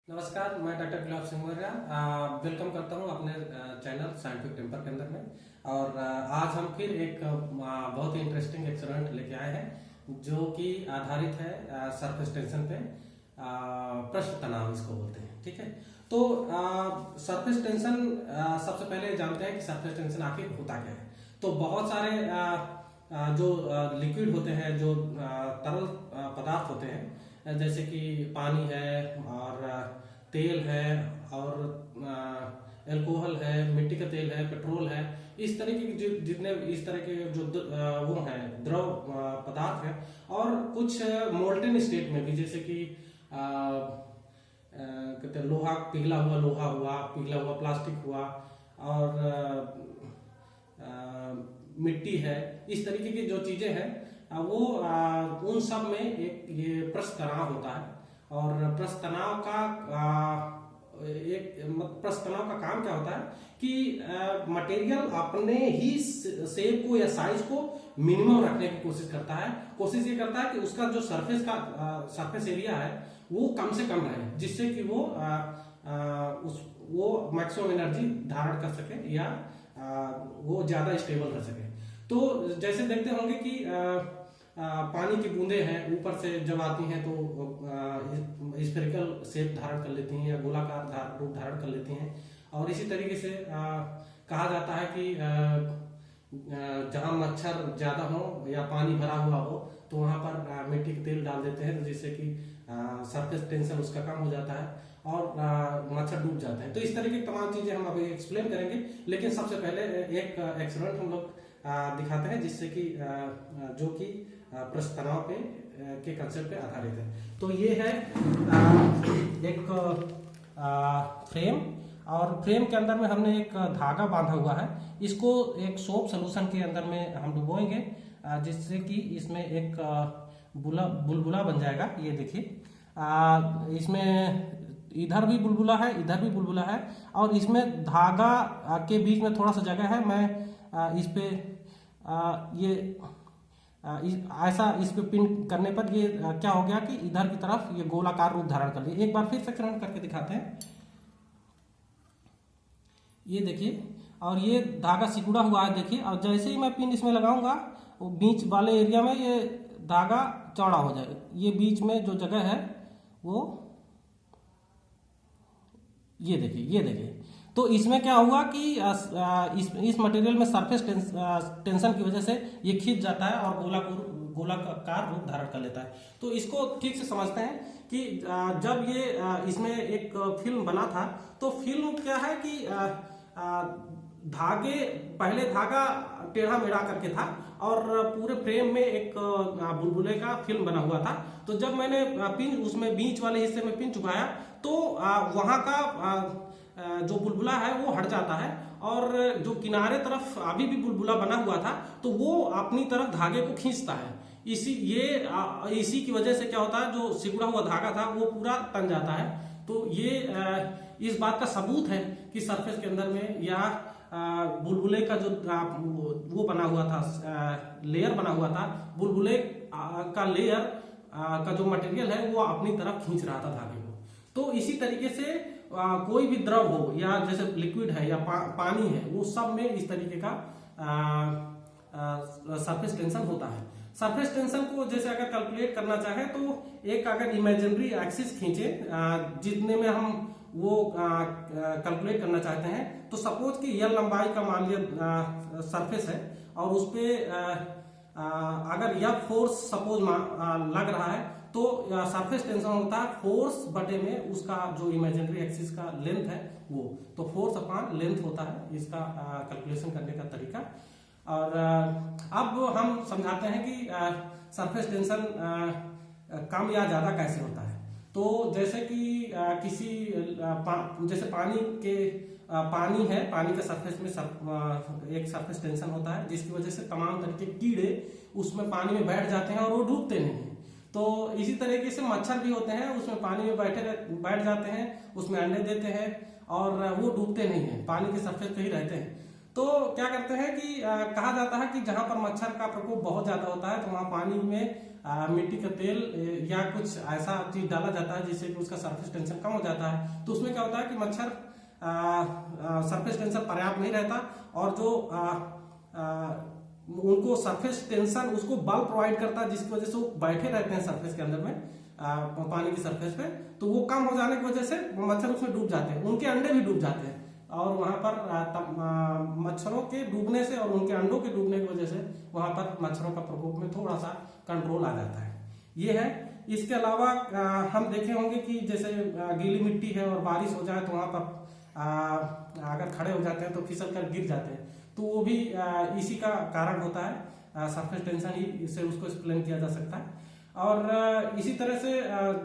नमस्कार, मैं doctor Gulab Singh Maurya welcome करता हूं अपने चैनल साइंटिफिक टेम्पर के अंदर में। और आज हम फिर एक बहुत ही इंटरेस्टिंग एक्सपेरिमेंट लेके आए हैं जो कि आधारित है सरफेस टेंशन पे। पृष्ठ तनाव इसको बोलते हैं। ठीक है, तो सरफेस टेंशन सबसे पहले जानते हैं कि सरफेस टेंशन आखिर होता क्या है। तो बहुत सारे जो लिक्विड होते हैं, जो तरल पदार्थ होते हैं, जैसे कि पानी है और तेल है और अल्कोहल है, मिट्टी का तेल है, पेट्रोल है, इस तरीके के जितने इस तरह के जो वो हैं द्रव पदार्थ हैं। और कुछ मोल्टेन स्टेट में भी, जैसे कि कहते हैं लोहा, पिघला हुआ लोहा हुआ, पिघला हुआ प्लास्टिक हुआ, और मिट्टी है, इस तरीके की जो चीजें हैं वो उन सब में एक ये पृष्ठ तनाव होता है। और पृष्ठ तनाव का पृष्ठ तनाव का काम क्या होता है कि मटेरियल अपने ही शेप को या साइज को मिनिमम रखने की कोशिश करता है। कोशिश ये करता है कि उसका जो सरफेस एरिया है वो कम से कम रहे, जिससे कि वो मैक्सिमम एनर्जी धारण कर सके या वो ज्यादा स्टेबल रह सके। तो जैसे देखते होंगे कि पानी की बूंदें हैं, ऊपर से जब आती हैं तो स्फेरिकल शेप धारण कर लेती हैं या गोलाकार रूप धारण कर लेती हैं। और इसी तरीके से कहा जाता है कि जहां मच्छर ज्यादा हो या पानी भरा हुआ हो तो वहां पर मिट्टी के तेल डाल देते हैं, तो जिससे कि सरफेस टेंशन उसका कम हो जाता है और मच्छर डूब जाते हैं। तो इस तरीके की तमाम चीजें हम अभी एक्सप्लेन करेंगे, लेकिन सबसे पहले एक एक्सपेरिमेंट हम लोग दिखाते हैं, जिससे कि जो कि पृष्ठ तनाव पे के कंसेप्ट पे आधारित है। तो ये है एक फ्रेम, और फ्रेम के अंदर में हमने एक धागा बांधा हुआ है। इसको एक सोप सोल्यूशन के अंदर में हम डुबोएंगे, जिससे कि इसमें एक बुलबुला बन जाएगा। ये देखिए, इसमें इधर भी बुलबुला है, इधर भी बुलबुला है, और इसमें धागा के बीच में थोड़ा सा जगह है। मैं इस पे ये ऐसा इस पे पिन करने पर ये क्या हो गया कि इधर की तरफ ये गोलाकार रूप धारण कर लिया। एक बार फिर से एक्सपेरिमेंट करके दिखाते हैं। ये देखिए, और ये धागा सिकुड़ा हुआ है, देखिए। और जैसे ही मैं पिन इसमें लगाऊंगा, वो बीच वाले एरिया में ये धागा चौड़ा हो जाएगा। ये बीच में जो जगह है वो ये देखिए। तो इसमें क्या हुआ कि इस मटेरियल में सरफेस टेंशन की वजह से ये खींच जाता है और गोलाकार रूप धारण कर लेता है। तो इसको ठीक से समझते हैं कि जब ये इसमें एक फिल्म बना था, तो फिल्म क्या है कि पहले धागा टेढ़ा मेढ़ा करके था और पूरे फ्रेम में एक बुलबुले का फिल्म बना हुआ था। तो जब मैंने पिन उसमें बीच वाले हिस्से में पिन चुकाया, तो वहां का जो बुलबुला है वो हट जाता है, और जो किनारे तरफ अभी भी बुलबुला बना हुआ था तो वो अपनी तरफ धागे को खींचता है। इसी की वजह से क्या होता है, जो सिकुड़ा हुआ धागा था वो पूरा तन जाता है। तो ये इस बात का सबूत है कि सरफेस के अंदर में या बुलबुले का जो वो बना हुआ था, लेयर बना हुआ था, बुलबुले का लेयर का जो मटेरियल है वो अपनी तरफ खींच रहा था धागे को। तो इसी तरीके से कोई भी द्रव हो, या जैसे लिक्विड है या पानी है, वो सब में इस तरीके का सरफेस टेंशन होता है। सरफेस टेंशन को जैसे अगर कैलकुलेट करना चाहे तो एक अगर इमेजिनरी एक्सिस खींचे, जितने में हम वो कैलकुलेट करना चाहते हैं, तो सपोज कि यह लंबाई का मान लिया सरफेस है, और उस पे अगर यह फोर्स सपोज लग रहा है, तो सरफेस टेंशन होता है फोर्स बटे में उसका जो इमेजिनरी एक्सिस का लेंथ है वो, तो फोर्स अपॉन लेंथ होता है इसका कैलकुलेशन करने का तरीका। और अब हम समझाते हैं कि सरफेस टेंशन कम या ज्यादा कैसे होता है। तो जैसे कि जैसे पानी है, पानी के सरफेस में एक सरफेस टेंशन होता है, जिसकी वजह से तमाम तरह के कीड़े उसमें पानी में बैठ जाते हैं और वो डूबते नहीं हैं। तो इसी तरीके से मच्छर भी होते हैं, उसमें पानी में बैठ जाते हैं, उसमें अंडे देते हैं और वो डूबते नहीं हैं, पानी के सरफेस पे ही रहते हैं। तो क्या करते हैं कि कहा जाता है कि जहां पर मच्छर का प्रकोप बहुत ज्यादा होता है तो वहां पानी में मिट्टी का तेल या कुछ ऐसा चीज डाला जाता है जिससे कि उसका सरफेस टेंशन कम हो जाता है। तो उसमें क्या होता है कि मच्छर सरफेस टेंशन पर्याप्त नहीं रहता, और जो उनको सरफेस टेंशन उसको बल प्रोवाइड करता है, जिसकी वजह से वो बैठे रहते हैं सरफेस के अंदर में, पानी की सरफेस पे। तो वो कम हो जाने की वजह से मच्छर उसमें डूब जाते हैं, उनके अंडे भी डूब जाते हैं, और वहां पर मच्छरों के डूबने से और उनके अंडों के डूबने की वजह से वहां पर मच्छरों का प्रकोप में थोड़ा सा कंट्रोल आ जाता है। ये है। इसके अलावा हम देखे होंगे कि जैसे गीली मिट्टी है और बारिश हो जाए तो वहां पर अगर खड़े हो जाते हैं तो फिसल कर गिर जाते हैं, तो वो भी इसी का कारण होता है, सरफेस टेंशन ही इससे उसको एक्सप्लेन किया जा सकता है। और इसी तरह से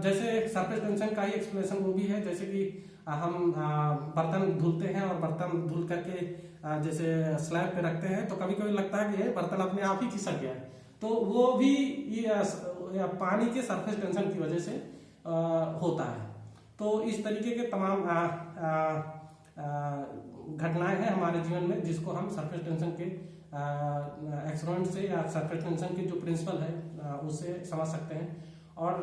जैसे सरफेस टेंशन का ही एक्सप्लेनेशन वो भी है, जैसे कि हम बर्तन धुलते हैं और बर्तन धुल करके जैसे स्लैब पे रखते हैं, तो कभी कभी लगता है कि ये बर्तन अपने आप ही खिसक गया है, तो वो भी पानी के सरफेस टेंशन की वजह से होता है। तो इस तरीके के तमाम घटनाएं हैं हमारे जीवन में जिसको हम सरफेस टेंशन के एक्सपेरिमेंट से या सरफेस टेंशन के जो प्रिंसिपल है उससे समझ सकते हैं। और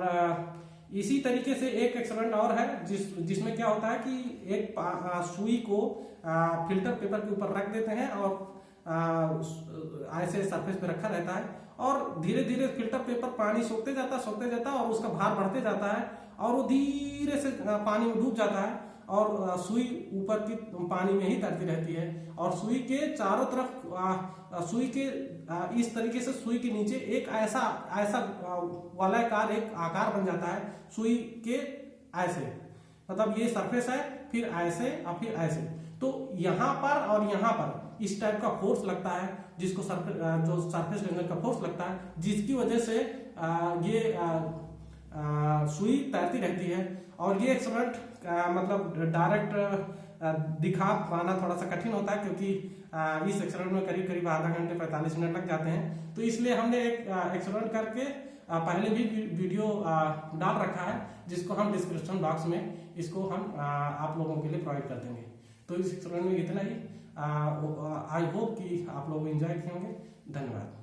इसी तरीके से एक एक्सपेरिमेंट और है जिसमें क्या होता है कि एक सुई को फिल्टर पेपर के ऊपर रख देते हैं और ऐसे सरफेस पे रखा रहता है, और धीरे धीरे फिल्टर पेपर पानी सोखते जाता और उसका भार बढ़ते जाता है, और वो धीरे से पानी में डूब जाता है, और सुई ऊपर की पानी में ही तैरती रहती है, और सुई के चारों तरफ सुई के इस तरीके से सुई के नीचे एक ऐसा वलयाकार एक आकार बन जाता है सुई के ऐसे, मतलब ये सरफेस है, फिर ऐसे और फिर ऐसे। तो यहाँ पर और यहाँ पर इस टाइप का फोर्स लगता है, जिसको जो सरफेस टेंशन का फोर्स लगता है, जिसकी वजह से ये सुई तैरती रहती है। और ये एक्सपेरिमेंट मतलब डायरेक्ट दिखा पाना थोड़ा सा कठिन होता है, क्योंकि इस एक्सपेरिमेंट में करीब करीब आधा घंटे 45 मिनट लग जाते हैं। तो इसलिए हमने एक एक्सपेरिमेंट करके पहले भी वीडियो डाल रखा है, जिसको हम डिस्क्रिप्शन बॉक्स में इसको हम आप लोगों के लिए प्रोवाइड कर देंगे। तो इस एक्सपेरिमेंट में इतना ही। आई होप कि आप लोग एंजॉय किए होंगे। धन्यवाद।